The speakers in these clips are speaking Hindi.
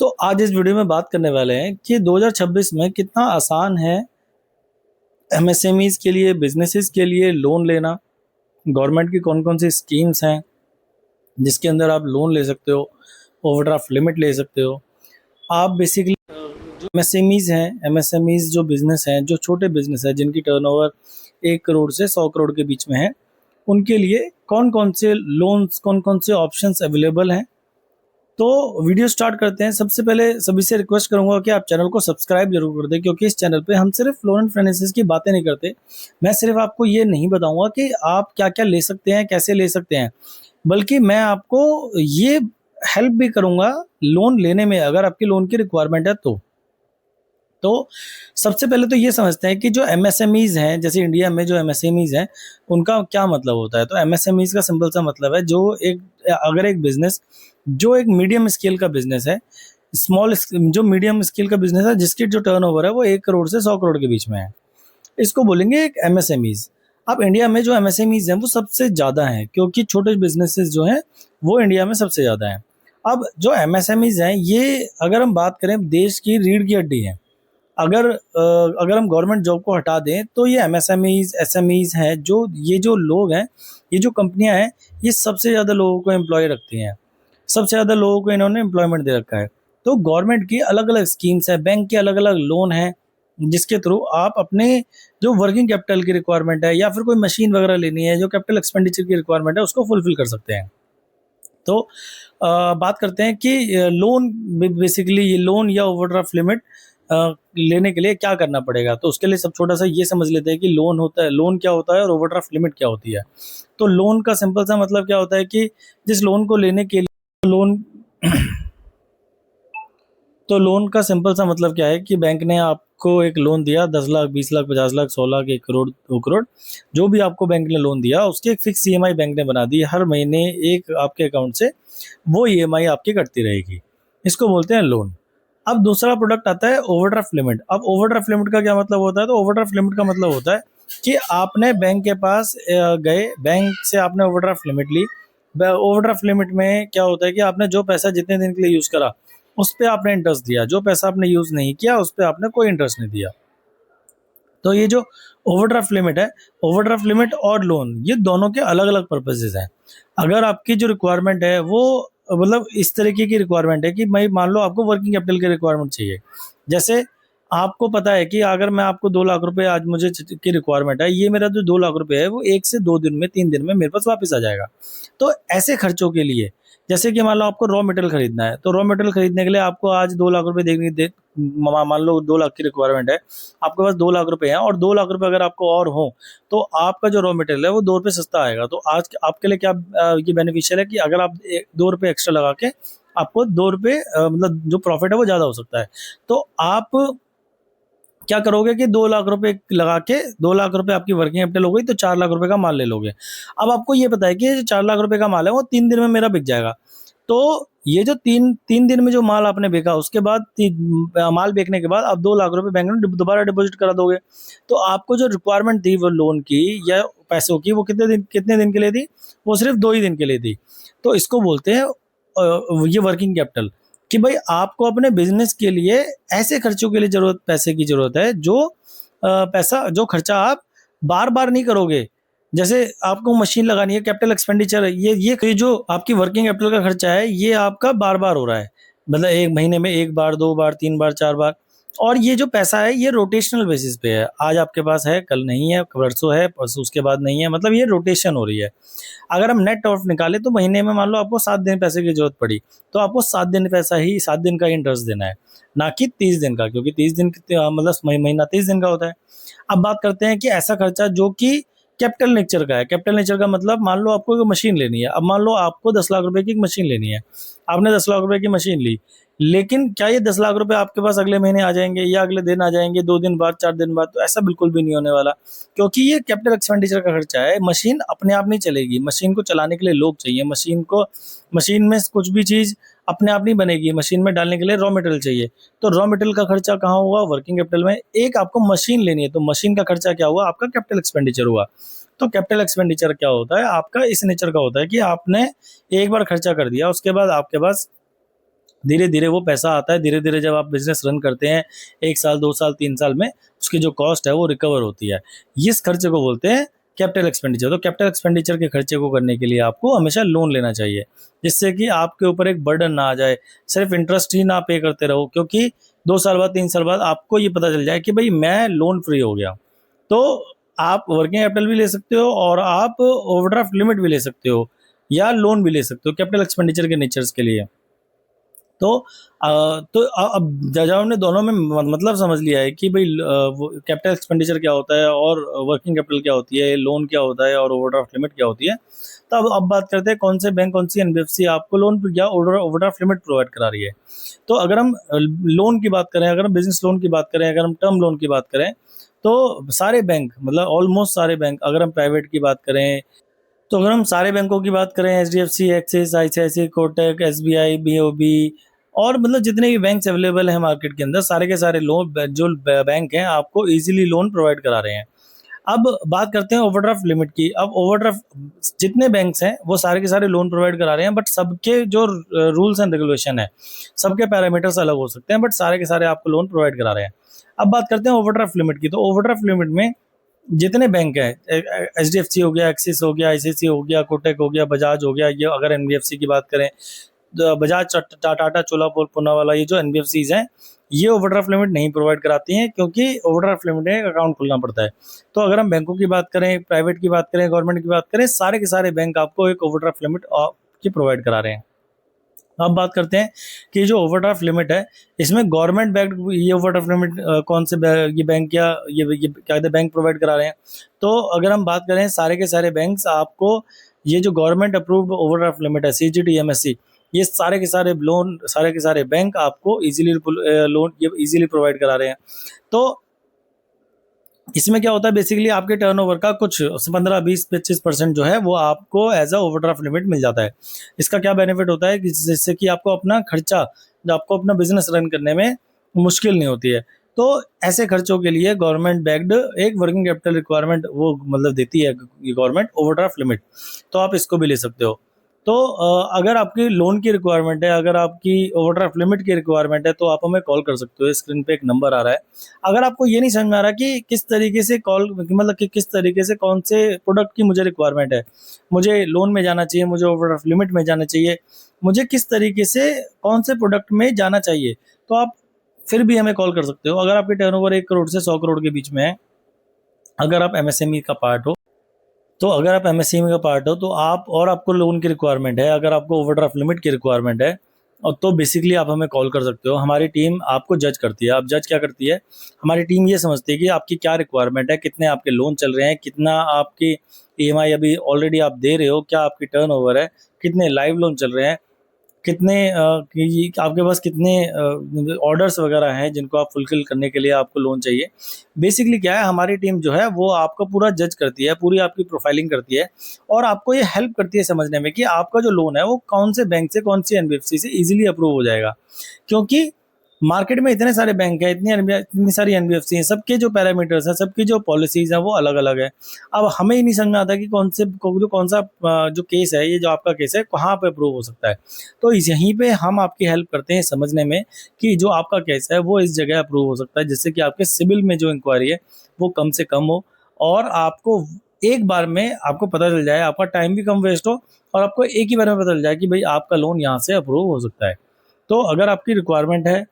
तो आज इस वीडियो में बात करने वाले हैं कि 2026 में कितना आसान है एमएसएमईज के लिए, बिजनेसेस के लिए लोन लेना। गवर्नमेंट की कौन कौन सी स्कीम्स हैं जिसके अंदर आप लोन ले सकते हो, ओवरड्राफ्ट लिमिट ले सकते हो। आप बेसिकली जो एमएसएमईज हैं, एमएसएमईज जो बिजनेस हैं, जो छोटे बिजनेस हैं जिनकी टर्नओवर 1 करोड़ से 100 करोड़ के बीच में है, उनके लिए कौन कौन से लोन्स, कौन कौन से ऑप्शंस अवेलेबल हैं। तो वीडियो स्टार्ट करते हैं। सबसे पहले सभी से रिक्वेस्ट करूंगा कि आप चैनल को सब्सक्राइब जरूर कर दें, क्योंकि इस चैनल पे हम सिर्फ लोन एंड फाइनेंसेस की बातें नहीं करते। मैं सिर्फ आपको ये नहीं बताऊंगा कि आप क्या क्या ले सकते हैं, कैसे ले सकते हैं, बल्कि मैं आपको ये हेल्प भी करूंगा लोन लेने में, अगर आपकी लोन की रिक्वायरमेंट है तो सबसे पहले तो ये समझते हैं कि जो एमएसएमईज हैं, जैसे इंडिया में जो एमएसएमईज हैं, उनका क्या मतलब होता है। तो एमएसएमईज का सिंपल सा मतलब है, अगर एक बिजनेस जो एक मीडियम स्केल का बिजनेस है, जो मीडियम स्केल का बिजनेस है, जिसकी जो टर्नओवर है वो 1 करोड़ से 100 करोड़ के बीच में है, इसको बोलेंगे एक एमएसएमईज। अब इंडिया में जो एमएसएमईज हैं वो सबसे ज़्यादा हैं, क्योंकि छोटे बिजनेसेस जो हैं वो इंडिया में सबसे ज़्यादा हैं। अब जो एमएसएमईज हैं, ये अगर हम बात करें, देश की रीढ़ की हड्डी है। अगर हम गवर्नमेंट जॉब को हटा दें तो ये एमएसएमईज, एसएमईज हैं, जो लोग हैं, ये जो कंपनियां हैं, ये सबसे ज़्यादा लोगों को एम्प्लॉय रखती हैं। सबसे ज़्यादा लोगों को इन्होंने एम्प्लॉयमेंट दे रखा है। तो गवर्नमेंट की अलग अलग स्कीम्स है, बैंक के अलग अलग लोन हैं, जिसके थ्रू आप अपने जो वर्किंग कैपिटल की रिक्वायरमेंट है, या फिर कोई मशीन वगैरह लेनी है, जो कैपिटल एक्सपेंडिचर की रिक्वायरमेंट है, उसको फुलफिल कर सकते हैं। तो बात करते हैं कि लोन, बेसिकली ये लोन या ओवरड्राफ्ट लिमिट लेने के लिए क्या करना पड़ेगा। तो उसके लिए सब छोटा सा ये समझ लेते हैं कि लोन क्या होता है और ओवरड्राफ्ट लिमिट क्या होती है। तो लोन का सिंपल सा मतलब क्या होता है कि जिस लोन को लेने के लिए लोन तो लोन का सिंपल सा मतलब क्या है कि बैंक ने आपको एक लोन दिया, 10 लाख, 20 लाख, 50 लाख, 100 लाख, 1 करोड़, 2 करोड़, जो भी आपको बैंक ने लोन दिया, उसकी एक फिक्स ईएमआई बैंक ने बना दी। हर महीने एक आपके अकाउंट से वो ईएमआई आपकी कटती रहेगी। इसको बोलते हैं लोन। अब दूसरा प्रोडक्ट आता है ओवरड्राफ्ट लिमिट। अब ओवरड्राफ्ट लिमिट का क्या मतलब होता है? तो ओवरड्राफ्ट लिमिट का मतलब होता है कि आपने बैंक के पास गए, बैंक से आपने ओवरड्राफ्ट लिमिट ली। ओवरड्राफ्ट लिमिट में क्या होता है कि आपने जो पैसा जितने दिन के लिए यूज करा, उस पर आपने इंटरेस्ट दिया। जो पैसा आपने यूज नहीं किया, उस पर आपने कोई इंटरेस्ट नहीं दिया। तो ये जो ओवरड्राफ्ट लिमिट है, ओवरड्राफ्ट लिमिट और लोन, ये दोनों के अलग अलग पर्पसेस हैं। अगर आपकी जो रिक्वायरमेंट है वो मतलब इस तरीके की रिक्वायरमेंट है कि मैं मान लो आपको वर्किंग कैपिटल की रिक्वायरमेंट चाहिए। जैसे आपको पता है कि अगर मैं आपको 2 लाख रुपए आज मुझे की रिक्वायरमेंट है, ये मेरा जो 2 लाख रुपए है वो 1 से 2 दिन में, 3 दिन में मेरे पास वापस आ जाएगा। तो ऐसे खर्चों के लिए, जैसे कि मान लो आपको रॉ मटेरियल खरीदना है, तो रॉ मटेरियल खरीदने के लिए आपको आज 2 लाख रुपए मान लो 2 लाख की रिक्वायरमेंट है, आपके पास 2 लाख रुपए हैं, और 2 लाख रुपए अगर आपको और हो, तो आपका जो रॉ मटेरियल है वो 2 रुपये सस्ता आएगा। तो आज आपके लिए क्या ये बेनिफिशियल है कि अगर आप 2 रुपये एक्स्ट्रा लगा के, आपको 2 रुपये मतलब जो प्रॉफिट है वो ज़्यादा हो सकता है। तो आप क्या करोगे कि 2 लाख रुपए लगा के, 2 लाख रुपए आपकी वर्किंग कैपिटल हो गई, तो 4 लाख रुपए का माल ले लोगे। अब आपको ये पता है कि जो 4 लाख रुपए का माल है वो 3 दिन में मेरा बिक जाएगा। तो ये जो तीन तीन दिन में जो माल आपने बेचा, उसके बाद माल बेचने के बाद आप 2 लाख रुपए बैंक में दोबारा डिपॉजिट करा दोगे। तो आपको जो रिक्वायरमेंट थी वो लोन की या पैसों की, वो कितने दिन के लिए थी? वो सिर्फ 2 ही दिन के लिए थी। तो इसको बोलते हैं ये वर्किंग कैपिटल, कि भाई आपको अपने बिजनेस के लिए ऐसे खर्चों के लिए पैसे की जरूरत है, जो खर्चा आप बार बार नहीं करोगे। जैसे आपको मशीन लगानी है, कैपिटल एक्सपेंडिचर है, ये जो आपकी वर्किंग कैपिटल का खर्चा है, ये आपका बार बार हो रहा है। मतलब एक महीने में 1 बार, 2 बार, 3 बार, 4 बार। और ये जो पैसा है ये रोटेशनल बेसिस पे है। आज आपके पास है, कल नहीं है, परसों है, परसों उसके बाद नहीं है, मतलब ये रोटेशन हो रही है। अगर हम नेट ऑफ निकालें तो महीने में मान लो आपको 7 दिन पैसे की जरूरत पड़ी, तो आपको 7 दिन का इंटरेस्ट देना है, ना कि 30 दिन का, क्योंकि 30 दिन मतलब महीना 30 दिन का होता है। अब बात करते हैं कि ऐसा खर्चा जो कि कैपिटल नेचर का है। कैपिटल नेचर का मतलब, मान लो आपको एक मशीन लेनी है। अब मान लो आपको 10 लाख रुपए की एक मशीन लेनी है, आपने 10 लाख रुपए की मशीन ली, लेकिन क्या ये 10 लाख रुपए आपके पास अगले महीने आ जाएंगे या अगले दिन आ जाएंगे, 2 दिन बाद, 4 दिन बाद? तो ऐसा बिल्कुल भी नहीं होने वाला, क्योंकि ये कैपिटल एक्सपेंडिचर का खर्चा है। मशीन अपने आप नहीं चलेगी, मशीन को चलाने के लिए लोग चाहिए। मशीन में कुछ भी चीज़ अपने आप नहीं बनेगी, मशीन में डालने के लिए रॉ मटेरियल चाहिए। तो रॉ मटेरियल का खर्चा कहाँ हुआ? वर्किंग कैपिटल में। एक आपको मशीन लेनी है, तो मशीन का खर्चा क्या हुआ? आपका कैपिटल एक्सपेंडिचर हुआ। तो कैपिटल एक्सपेंडिचर क्या होता है? आपका इस नेचर का होता है कि आपने एक बार खर्चा कर दिया, उसके बाद आपके पास धीरे धीरे वो पैसा आता है, धीरे धीरे जब आप बिजनेस रन करते हैं 1 साल 2 साल 3 साल में उसकी जो कॉस्ट है वो रिकवर होती है। इस खर्चे को बोलते हैं कैपिटल एक्सपेंडिचर। तो कैपिटल एक्सपेंडिचर के खर्चे को करने के लिए आपको हमेशा लोन लेना चाहिए, जिससे कि आपके ऊपर एक बर्डन ना आ जाए, सिर्फ इंटरेस्ट ही ना पे करते रहो, क्योंकि 2 साल बाद 3 साल बाद आपको ये पता चल जाए कि भाई मैं लोन फ्री हो गया। तो आप वर्किंग कैपिटल भी ले सकते हो और आप ओवरड्राफ्ट लिमिट भी ले सकते हो या लोन भी ले सकते हो कैपिटल एक्सपेंडिचर के नेचर्स के लिए। तो अब जज ने दोनों में मतलब समझ लिया है कि भाई कैपिटल एक्सपेंडिचर क्या होता है और वर्किंग कैपिटल क्या होती है, लोन क्या होता है और ओवरड्राफ्ट लिमिट क्या होती है। तो अब बात करते हैं कौन से बैंक, कौन सी एनबीएफसी आपको लोन या ओवरड्राफ्ट लिमिट प्रोवाइड करा रही है। तो अगर हम लोन की बात करें, अगर हम बिजनेस लोन की बात करें, अगर हम टर्म लोन की बात करें, तो सारे बैंक मतलब ऑलमोस्ट सारे बैंक, अगर हम प्राइवेट की बात करें तो अगर हम सारे बैंकों की बात करें, HDFC, axis, ICICI, Kotak, SBI, BOB और मतलब जितने भी बैंक्स अवेलेबल हैं मार्केट के अंदर, सारे के सारे लोन जो बैंक हैं आपको इजीली लोन प्रोवाइड करा रहे हैं। अब बात करते हैं ओवरड्राफ्ट लिमिट की। अब ओवरड्राफ्ट जितने बैंक्स हैं वो सारे के सारे लोन प्रोवाइड करा रहे हैं, बट सबके जो रूल्स एंड रेगुलेशन है, सबके पैरामीटर्स अलग हो सकते हैं, बट सारे के सारे आपको लोन प्रोवाइड करा रहे हैं। अब बात करते हैं ओवरड्राफ्ट लिमिट की। तो ओवरड्राफ्ट लिमिट में जितने बैंक है, एचडीएफसी हो गया, एक्सिस हो गया, आईसीआईसीआई हो गया, कोटक हो गया, बजाज हो गया, ये अगर एनबीएफसी की बात करें तो बजाज, टाटा, चोलापुर, पूनावाला, ये जो एनबीएफसीज हैं ये ओवरड्राफ्ट लिमिट नहीं प्रोवाइड कराती हैं, क्योंकि ओवरड्राफ्ट लिमिट में अकाउंट खुलना पड़ता है। तो अगर हम बैंकों की बात करें, प्राइवेट की बात करें, गवर्नमेंट की बात करें, सारे के सारे बैंक आपको एक ओवरड्राफ्ट लिमिट की प्रोवाइड करा रहे हैं। अब बात करते हैं कि जो ओवरड्राफ्ट लिमिट है इसमें गवर्नमेंट बैक्ड ये ओवरड्राफ्ट लिमिट कौन से ये बैंक या ये क्या कहते हैं बैंक प्रोवाइड करा रहे हैं। तो अगर हम बात करें सारे के सारे बैंक्स आपको ये जो गवर्नमेंट अप्रूव्ड ओवरड्राफ्ट लिमिट है सीजीडी एमएससी, ये सारे के सारे लोन, सारे के सारे बैंक आपको इजीली लोन ये इजीली प्रोवाइड करा रहे हैं। तो इसमें क्या होता है, बेसिकली आपके टर्नओवर का कुछ 15-20-25% जो है वो आपको एज अ ओवरड्राफ्ट लिमिट मिल जाता है। इसका क्या बेनिफिट होता है कि जिससे कि आपको अपना खर्चा, जो आपको अपना बिजनेस रन करने में मुश्किल नहीं होती है। तो ऐसे खर्चों के लिए गवर्नमेंट बैक्ड एक वर्किंग कैपिटल रिक्वायरमेंट वो मतलब देती है गवर्नमेंट, ओवरड्राफ्ट लिमिट। तो आप इसको भी ले सकते हो। तो अगर आपकी लोन की रिक्वायरमेंट है, अगर आपकी ओवरड्राफ्ट लिमिट की रिक्वायरमेंट है, तो आप हमें कॉल कर सकते हो। स्क्रीन पे एक नंबर आ रहा है। अगर आपको ये नहीं समझ में आ रहा कि किस तरीके से कॉल मतलब कि किस तरीके से कौन से प्रोडक्ट की मुझे रिक्वायरमेंट है, मुझे लोन में जाना चाहिए, मुझे ओवरड्राफ्ट लिमिट में जाना चाहिए, मुझे किस तरीके से कौन से प्रोडक्ट में जाना चाहिए, तो आप फिर भी हमें कॉल कर सकते हो। अगर आपकी टर्नओवर 1 करोड़ से 100 करोड़ के बीच में है, अगर आप एमएसएमई का पार्ट हो, तो अगर आप एमएसएमई का पार्ट हो तो आप, और आपको लोन की रिक्वायरमेंट है, अगर आपको ओवरड्राफ्ट लिमिट की रिक्वायरमेंट है, और तो बेसिकली आप हमें कॉल कर सकते हो। हमारी टीम आपको जज करती है। अब जज क्या करती है, हमारी टीम ये समझती है कि आपकी क्या रिक्वायरमेंट है, कितने आपके लोन चल रहे हैं, कितना आपकी ईएमआई अभी ऑलरेडी आप दे रहे हो, क्या आपकी टर्नओवर है, कितने लाइव लोन चल रहे हैं, कितने आपके पास कितने ऑर्डर्स वगैरह हैं जिनको आप फुलफिल करने के लिए आपको लोन चाहिए। बेसिकली क्या है, हमारी टीम जो है वो आपको पूरा जज करती है, पूरी आपकी प्रोफाइलिंग करती है और आपको ये हेल्प करती है समझने में कि आपका जो लोन है वो कौन से बैंक से, कौन सी एनबीएफसी से इजीली अप्रूव हो जाएगा। क्योंकि मार्केट में इतने सारे बैंक हैं, इतनी सारी एनबीएफसी हैं, सबके जो पैरामीटर्स हैं, सबकी जो पॉलिसीज हैं वो अलग अलग है। अब हमें ही नहीं समझ में आता कि कौन सा जो केस है, ये जो आपका केस है कहाँ पे अप्रूव हो सकता है। तो यहीं पे हम आपकी हेल्प करते हैं समझने में कि जो आपका केस है वो इस जगह अप्रूव हो सकता है, जिससे कि आपके सिबिल में जो इंक्वायरी है वो कम से कम हो और आपको एक बार में आपको पता चल जाए, आपका टाइम भी कम वेस्ट हो और आपको एक ही बार में पता चल जाए कि भाई आपका लोन यहाँ से अप्रूव हो सकता है। तो अगर आपकी रिक्वायरमेंट है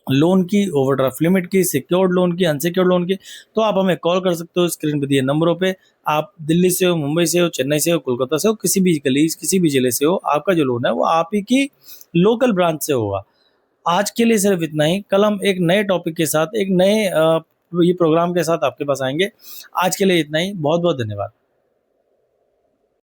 लोन की, ओवरड्राफ्ट लिमिट की, सिक्योर्ड लोन की, अनसिक्योर्ड लोन की, तो आप हमें कॉल कर सकते हो स्क्रीन पर दिए नंबरों पे। आप दिल्ली से हो, मुंबई से हो, चेन्नई से हो, कोलकाता से हो, किसी भी गली, किसी भी जिले से हो, आपका जो लोन है वो आप ही की लोकल ब्रांच से होगा। आज के लिए सिर्फ इतना ही। कल हम एक नए टॉपिक के साथ, एक नए ये प्रोग्राम के साथ आपके पास आएंगे। आज के लिए इतना ही। बहुत बहुत धन्यवाद।